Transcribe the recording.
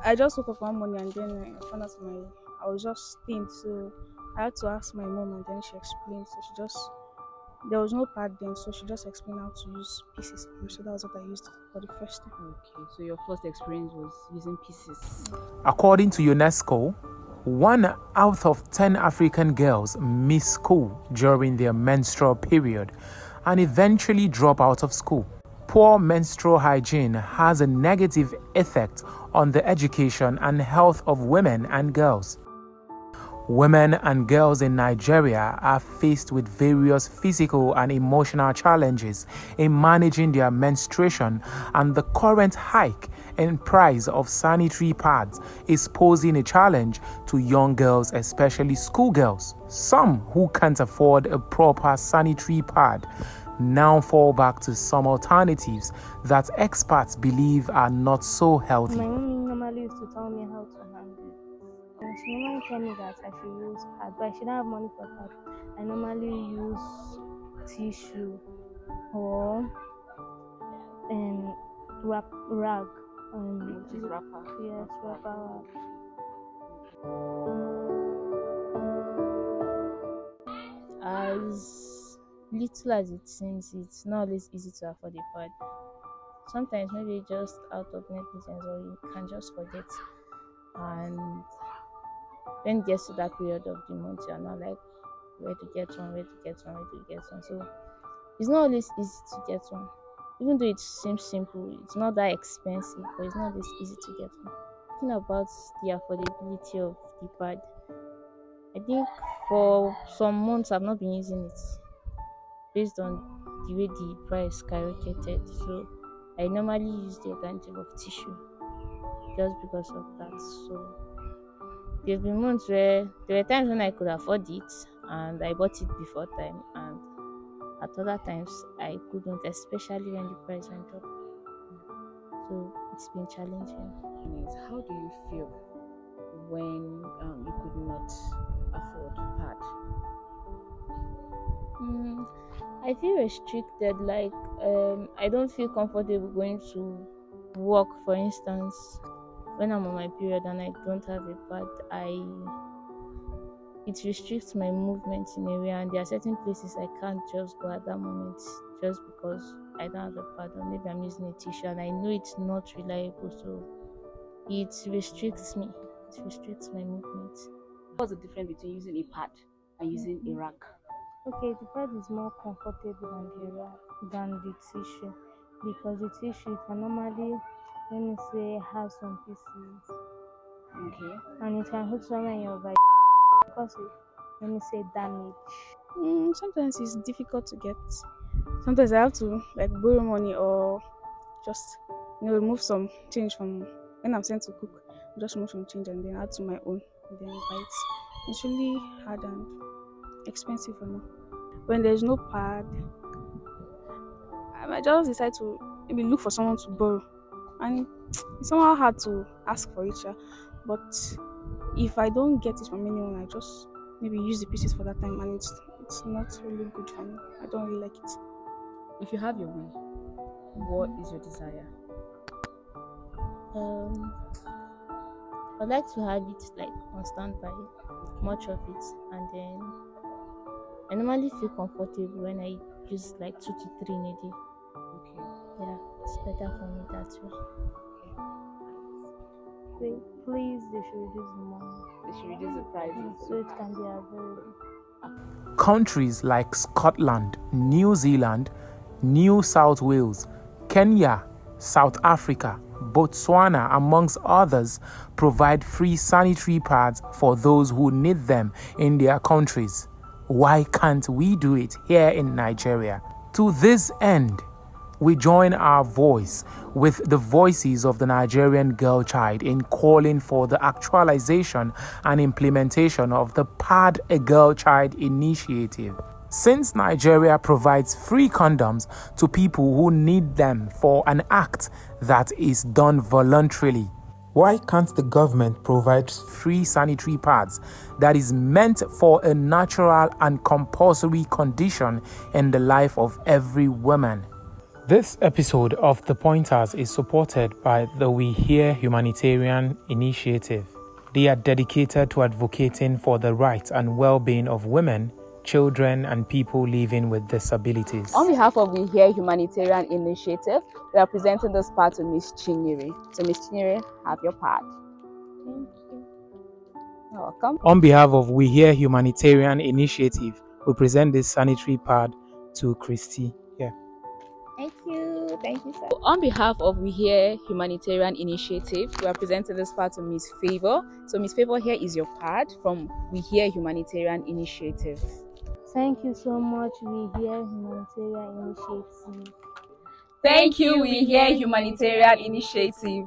I just woke up one morning and then I found out I was just stained, so I had to ask my mom and then she explained. So she just there was no pad then, so she just explained how to use pieces. So that was what I used for the first time. Okay, so your first experience was using pieces. According to UNESCO, 1 out of 10 African girls miss school during their menstrual period and eventually drop out of school. Poor menstrual hygiene has a negative effect on the education and health of women and girls. Women and girls in Nigeria are faced with various physical and emotional challenges in managing their menstruation, and the current hike in price of sanitary pads is posing a challenge to young girls, especially schoolgirls. Some who can't afford a proper sanitary pad now fall back to some alternatives that experts believe are not so healthy. My mom normally used to tell me how to handle it. She normally tell me that I should use pad, but I shouldn't have money for pad. I normally use tissue or rag. Which is wrapper. Yes, wrapper rag. As little as it seems, it's not always easy to afford a pad. Sometimes maybe just out of negligence or you can just forget, and when it gets to that period of the month, you're not like where to get one. So it's not always easy to get one. Even though it seems simple, it's not that expensive, but it's not always easy to get one. Talking about the affordability of the pad, I think for some months I've not been using it based on the way the price skyrocketed. So I normally use the alternative of tissue just because of that. So there have been months where there were times when I could afford it and I bought it before time, and at other times I couldn't, especially when the price went up. So it's been challenging. How do you feel when you could not afford pad? I feel restricted. Like I don't feel comfortable going to work, for instance, when I'm on my period and I don't have a pad. It restricts my movement in a way, and there are certain places I can't just go at that moment just because I don't have a pad, or maybe I'm using a tissue and I know it's not reliable, so it restricts me. It restricts my movement. What's the difference between using a pad and using a rag? Okay, the pad is more comfortable than the tissue, because the tissue it can normally, let me say, have some pieces. Okay. And it can hook somewhere in your because it, let me say, damage. Sometimes it's difficult to get. Sometimes I have to like borrow money or just remove some change from when I'm sent to cook. Just remove some change and then add to my own and then buy it. It's really hard and expensive for me. When there's no pad, I might just decide to maybe look for someone to borrow, and it's somehow hard to ask for it. But if I don't get it from anyone, I just maybe use the pieces for that time, and it's not really good for me. I don't really like it. If you have your way, what is your desire? I'd like to have it like on standby, much of it, and then I normally feel comfortable when I use like 2 to 3 in a day. Okay. Yeah, it's better for me that way. Please, they should reduce the money. They should reduce the prices so it can be available. Countries like Scotland, New Zealand, New South Wales, Kenya, South Africa, Botswana, amongst others, provide free sanitary pads for those who need them in their countries. Why can't we do it here in Nigeria? To this end, we join our voice with the voices of the Nigerian girl child in calling for the actualization and implementation of the Pad a Girl Child initiative. Since Nigeria provides free condoms to people who need them for an act that is done voluntarily, why can't the government provide free sanitary pads that is meant for a natural and compulsory condition in the life of every woman? This episode of The Pointers is supported by the We Hear Humanitarian Initiative. They are dedicated to advocating for the rights and well-being of women, children, and people living with disabilities. On behalf of We Hear Humanitarian Initiative, we are presenting this part to Miss Chinyere. So Miss Chinyere, have your part. Thank you. You're welcome. On behalf of We Hear Humanitarian Initiative, we present this sanitary pad to Christy. Yeah. Thank you. Thank you, sir. On behalf of We Hear Humanitarian Initiative, we are presenting this part to Miss Favor. So Miss Favor, here is your card from We Hear Humanitarian Initiative. Thank you so much. We Hear Humanitarian Initiative. Thank you, We Hear Humanitarian Initiative.